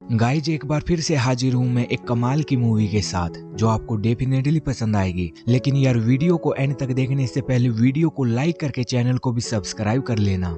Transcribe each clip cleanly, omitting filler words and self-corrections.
Guys एक बार फिर से हाजिर हूँ मैं एक कमाल की मूवी के साथ जो आपको डेफिनेटली पसंद आएगी। लेकिन यार वीडियो को एंड तक देखने से पहले वीडियो को लाइक करके चैनल को भी सब्सक्राइब कर लेना।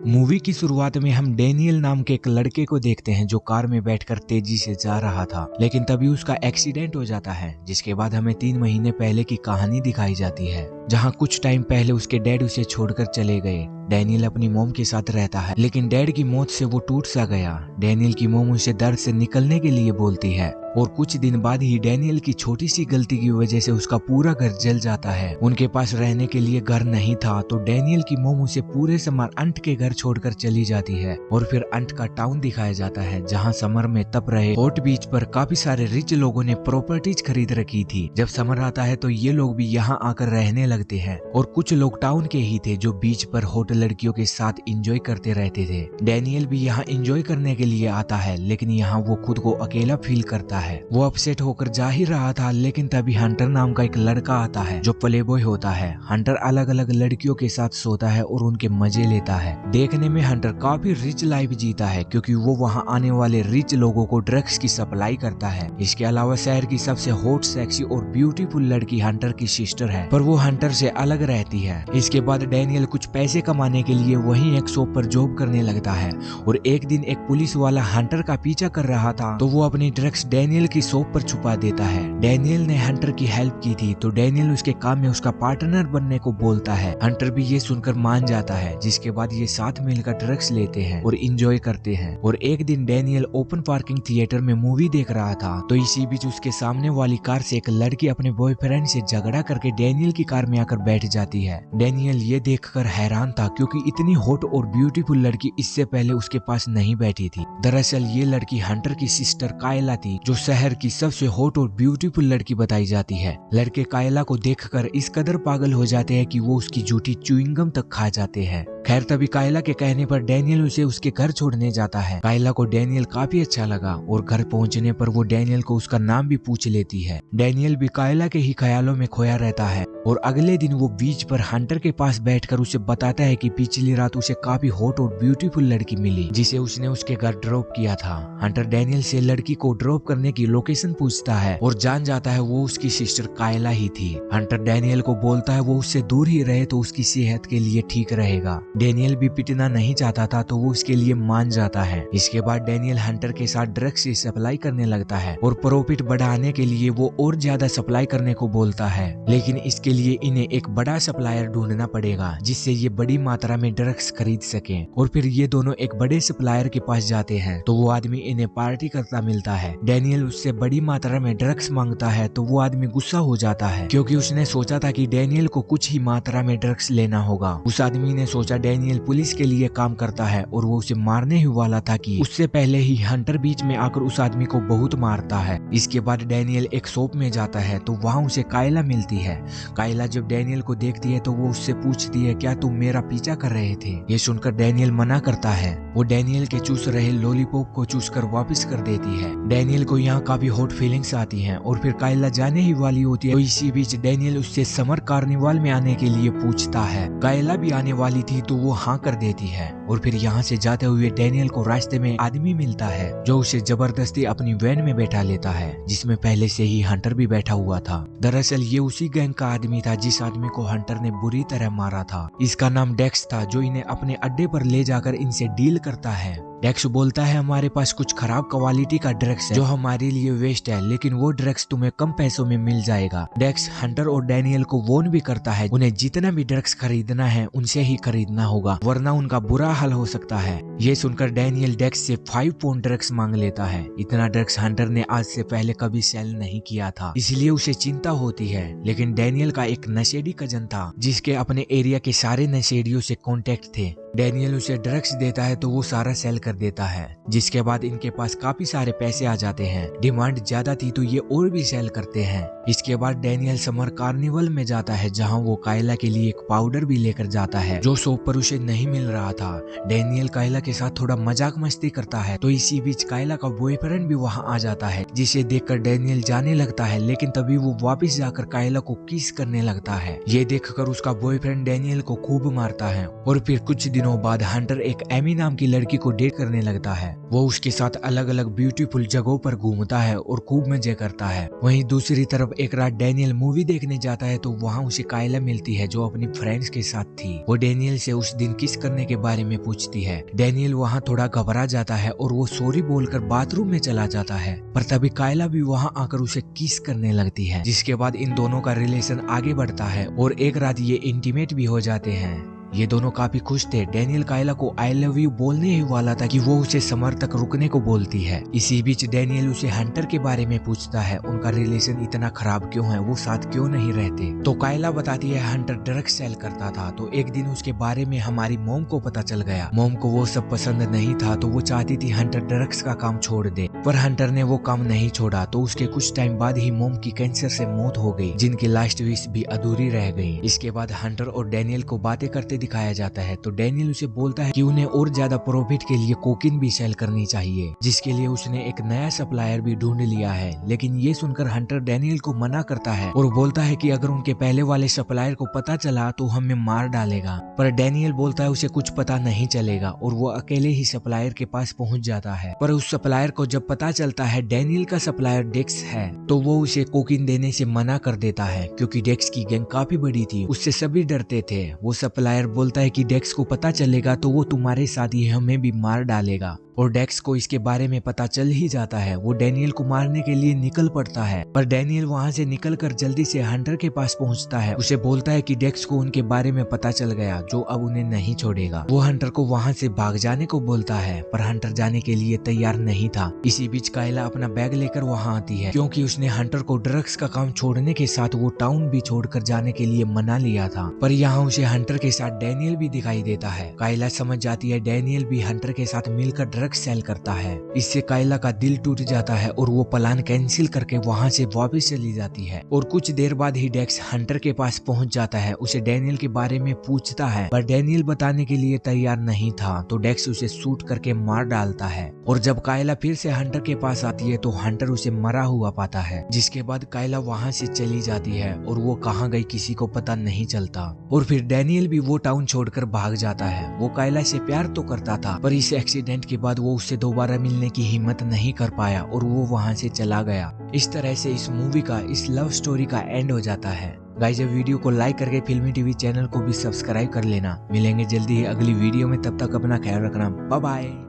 मूवी की शुरुआत में हम डैनियल नाम के एक लड़के को देखते हैं जो कार में बैठकर तेजी से जा रहा था, लेकिन तभी उसका एक्सीडेंट हो जाता है। जिसके बाद हमें 3 महीने पहले की कहानी दिखाई जाती है, जहां कुछ टाइम पहले उसके डैड उसे छोड़कर चले गए। डैनियल अपनी मॉम के साथ रहता है, लेकिन डैड की मौत से वो टूट सा गया। डैनियल की मॉम उसे दर्द से निकलने के लिए बोलती है और कुछ दिन बाद ही डैनियल की छोटी सी गलती की वजह से उसका पूरा घर जल जाता है। उनके पास रहने के लिए घर नहीं था, तो डैनियल की मॉम उसे पूरे समर अंट के घर छोड़कर चली जाती है और फिर अंट का टाउन दिखाया जाता है, जहां समर में तप रहे हॉट बीच पर काफी सारे रिच लोगों ने प्रॉपर्टीज खरीद रखी थी। जब समर आता है तो ये लोग भी यहाँ आकर रहने लगते हैं और कुछ लोग टाउन के ही थे जो बीच पर हॉट लड़कियों के साथ एंजॉय करते रहते थे। डैनियल भी यहाँ एंजॉय करने के लिए आता है, लेकिन यहाँ वो खुद को अकेला फील करता है। वो अपसेट होकर जा ही रहा था, लेकिन तभी हंटर नाम का एक लड़का आता है जो प्ले बॉय होता है। हंटर अलग अलग लड़कियों के साथ सोता है और उनके मजे लेता है। देखने में हंटर काफी रिच लाइफ जीता है, क्योंकि वो वहाँ आने वाले रिच लोगों को ड्रग्स की सप्लाई करता है। इसके अलावा शहर की सबसे हॉट, सेक्सी और ब्यूटीफुल लड़की हंटर की सिस्टर है, पर वो हंटर से अलग रहती है। इसके बाद डैनियल कुछ पैसे कमाने के लिए वहीं एक शॉप पर जॉब करने लगता है और एक दिन एक पुलिस वाला हंटर का पीछा कर रहा था, तो वो अपनी ड्रग्स डैनियल की शॉप पर छुपा देता है। डैनियल ने हंटर की हेल्प की थी, तो डैनियल उसके काम में उसका पार्टनर बनने को बोलता है। हंटर भी ये सुनकर मान जाता है, जिसके बाद ये साथ मिलकर ड्रग्स लेते हैं और इंजॉय करते हैं। और एक दिन डैनियल ओपन पार्किंग थिएटर में मूवी देख रहा था, तो इसी बीच उसके सामने वाली कार से एक लड़की अपने बॉयफ्रेंड से झगड़ा करके डैनियल की कार में आकर बैठ जाती है। डैनियल ये देखकर हैरान था, क्योंकि इतनी हॉट और ब्यूटीफुल लड़की इससे पहले उसके पास नहीं बैठी थी। दरअसल ये लड़की हंटर की सिस्टर कायला थी, जो शहर की सबसे हॉट और ब्यूटीफुल लड़की बताई जाती है। लड़के कायला को देखकर इस कदर पागल हो जाते हैं कि वो उसकी झूठी च्युइंगम तक खा जाते हैं। खैर तभी कायला के कहने पर डैनियल उसे उसके घर छोड़ने जाता है। कायला को डैनियल काफी अच्छा लगा और घर पहुंचने पर वो डैनियल को उसका नाम भी पूछ लेती है। डैनियल भी कायला के ही ख्यालों में खोया रहता है और अगले दिन वो बीच पर हंटर के पास बैठकर उसे बताता है कि पिछली रात उसे काफी हॉट और ब्यूटीफुल लड़की मिली, जिसे उसने उसके घर ड्रॉप किया था। हंटर डैनियल से लड़की को ड्रॉप करने की लोकेशन पूछता है और जान जाता है वो उसकी सिस्टर कायला ही थी। हंटर डैनियल को बोलता है वो उससे दूर ही रहे तो उसकी सेहत के लिए ठीक रहेगा। डैनियल भी पिटना नहीं चाहता था, तो वो उसके लिए मान जाता है। इसके बाद डैनियल हंटर के साथ ड्रग्स की सप्लाई करने लगता है और प्रॉफिट बढ़ाने के लिए वो और ज्यादा सप्लाई करने को बोलता है, लेकिन इसके लिए इन्हें एक बड़ा सप्लायर ढूंढना पड़ेगा जिससे ये बड़ी मात्रा में ड्रग्स खरीद सके। और फिर ये दोनों एक बड़े सप्लायर के पास जाते हैं, तो वो आदमी इन्हें पार्टी करता मिलता है। डैनियल उससे बड़ी मात्रा में ड्रग्स मांगता है, तो वो आदमी गुस्सा हो जाता है, क्योंकि उसने सोचा था कि डैनियल को कुछ ही मात्रा में ड्रग्स लेना होगा। उस आदमी ने सोचा डैनियल पुलिस के लिए काम करता है और वो उसे मारने ही वाला था कि उससे पहले ही हंटर बीच में आकर उस आदमी को बहुत मारता है। इसके बाद डैनियल एक शॉप में जाता है, तो वहाँ उसे कायला मिलती है। कायला जब डैनियल को देखती है तो वो उससे पूछती है क्या तुम मेरा पीछा कर रहे थे। ये सुनकर डैनियल मना करता है। वो डैनियल के चूस रहे लॉलीपॉप को चूस कर वापिस कर देती है। डैनियल को यहाँ काफी हॉट फीलिंग्स आती हैं और फिर कायला जाने ही वाली होती है, तो इसी बीच डैनियल उससे समर कार्निवाल में आने के लिए पूछता है। कायला भी आने वाली थी, तो वो हाँ कर देती है। और फिर यहाँ से जाते हुए डैनियल को रास्ते में आदमी मिलता है जो उसे जबरदस्ती अपनी वैन में बैठा लेता है, जिसमें पहले से ही हंटर भी बैठा हुआ था। दरअसल ये उसी गैंग का आदमी था जिस आदमी को हंटर ने बुरी तरह मारा था। इसका नाम डेक्स था, जो इन्हें अपने अड्डे पर ले जाकर इनसे डील करता है। डेक्स बोलता है हमारे पास कुछ खराब क्वालिटी का ड्रग्स है जो हमारे लिए वेस्ट है, लेकिन वो ड्रग्स तुम्हें कम पैसों में मिल जाएगा। डेक्स हंटर और डैनियल को वॉर्न भी करता है उन्हें जितना भी ड्रग्स खरीदना है उनसे ही खरीदना होगा, वरना उनका बुरा हाल हो सकता है। ये सुनकर डैनियल डेक्स से 5 पाउंड ड्रग्स मांग लेता है। इतना ड्रग्स हंटर ने आज से पहले कभी सेल नहीं किया था, इसलिए उसे चिंता होती है। लेकिन डैनियल का एक नशेड़ी कजन था जिसके अपने एरिया के सारे नशेड़ियों से कॉन्टेक्ट थे। डैनियल उसे ड्रग्स देता है तो वो सारा सेल कर देता है, जिसके बाद इनके पास काफी सारे पैसे आ जाते हैं। डिमांड ज्यादा थी तो ये और भी सेल करते हैं। इसके बाद डैनियल समर कार्निवल में जाता है जहाँ वो कायला के लिए एक पाउडर भी लेकर जाता है जो शॉप पर उसे नहीं मिल रहा था। डैनियल कायला के साथ थोड़ा मजाक मस्ती करता है तो इसी बीच कायला का बॉयफ्रेंड भी वहाँ आ जाता है जिसे देखकर डैनियल जाने लगता है, लेकिन तभी वो वापस जाकर कायला को किस करने लगता है। ये देखकर उसका बॉयफ्रेंड डैनियल को खूब मारता है और फिर कुछ दिनों बाद हंटर एक एमी नाम की लड़की को डेट करने लगता है। वो उसके साथ अलग अलग ब्यूटीफुल जगहों पर घूमता है और खूब मजे करता है। वहीं दूसरी तरफ एक रात डैनियल मूवी देखने जाता है तो वहाँ उसे कायला मिलती है जो अपनी फ्रेंड्स के साथ थी। वो डैनियल से उस दिन किस करने के बारे में पूछती है। डैनियल वहाँ थोड़ा घबरा जाता है और वो सॉरी बोलकर बाथरूम में चला जाता है, पर तभी कायला भी वहाँ आकर उसे किस करने लगती है, जिसके बाद इन दोनों का रिलेशन आगे बढ़ता है और एक रात ये इंटीमेट भी हो जाते हैं। ये दोनों काफी खुश थे। डैनियल कायला को आई लव यू बोलने ही वाला था कि वो उसे समर तक रुकने को बोलती है। इसी बीच डैनियल उसे हंटर के बारे में पूछता है, उनका रिलेशन इतना खराब क्यों है, वो साथ क्यों नहीं रहते। तो कायला बताती है हंटर ड्रग्स सेल करता था, तो एक दिन उसके बारे में हमारी मॉम को पता चल गया। मॉम को वो सब पसंद नहीं था तो वो चाहती थी हंटर ड्रग्स का काम छोड़ दे, पर हंटर ने वो काम नहीं छोड़ा। तो उसके कुछ टाइम बाद ही मॉम की कैंसर से मौत हो गई, जिनकी लास्ट विश भी अधूरी रह गई। इसके बाद हंटर और डैनियल को बातें करते दिखाया जाता है तो डैनियल उसे बोलता है कि उन्हें और ज्यादा प्रॉफिट के लिए कोकीन भी सेल करनी चाहिए, जिसके लिए उसने एक नया सप्लायर भी ढूंढ लिया है। लेकिन ये सुनकर हंटर डैनियल को मना करता है और बोलता है कि अगर उनके पहले वाले सप्लायर को पता चला तो हमें मार डालेगा। पर डैनियल बोलता है उसे कुछ पता नहीं चलेगा और वो अकेले ही सप्लायर के पास पहुंच जाता है। पर उस सप्लायर को जब पता चलता है डैनियल का सप्लायर डेक्स है तो वो उसे कोकीन देने से मना कर देता है, क्योंकि डेक्स की गैंग काफी बड़ी थी, उससे सभी डरते थे। वो सप्लायर बोलता है कि डेक्स को पता चलेगा तो वो तुम्हारे साथ ही हमें भी मार डालेगा, और डेक्स को इसके बारे में पता चल ही जाता है। वो डैनियल को मारने के लिए निकल पड़ता है, पर डैनियल वहाँ से निकलकर जल्दी से हंटर के पास पहुँचता है। उसे बोलता है कि डेक्स को उनके बारे में पता चल गया जो अब उन्हें नहीं छोड़ेगा। वो हंटर को वहाँ से भाग जाने को बोलता है, पर हंटर जाने के लिए तैयार नहीं था। इसी बीच कायला अपना बैग लेकर वहाँ आती है, क्योंकि उसने हंटर को ड्रग्स का काम छोड़ने के साथ वो टाउन भी छोड़कर जाने के लिए मना लिया था। पर यहाँ उसे हंटर के साथ डैनियल भी दिखाई देता है। कायला समझ जाती है डैनियल भी हंटर के साथ मिलकर ड्रग्स सेल करता है। इससे कायला का दिल टूट जाता है और वो प्लान कैंसिल करके वहाँ से वापस चली जाती है। और कुछ देर बाद ही डेक्स हंटर के पास पहुँच जाता है, उसे डैनियल के बारे में पूछता है, पर डैनियल बताने के लिए तैयार नहीं था। तो डेक्स उसे शूट करके मार डालता है। और जब कायला फिर से हंटर के पास आती है तो हंटर उसे मरा हुआ पाता है, जिसके बाद कायला वहाँ से चली जाती है और वो कहाँ गई किसी को पता नहीं चलता। और फिर डैनियल भी वो टाउन छोड़कर भाग जाता है। वो कायला से प्यार तो करता था, पर इस एक्सीडेंट के बाद वो उससे दोबारा मिलने की हिम्मत नहीं कर पाया और वो वहाँ से चला गया। इस तरह से इस मूवी का, इस लव स्टोरी का एंड हो जाता है। गाइस, वीडियो को लाइक करके फिल्मी टीवी चैनल को भी सब्सक्राइब कर लेना। मिलेंगे जल्दी ही अगली वीडियो में, तब तक अपना ख्याल रखना। Bye bye.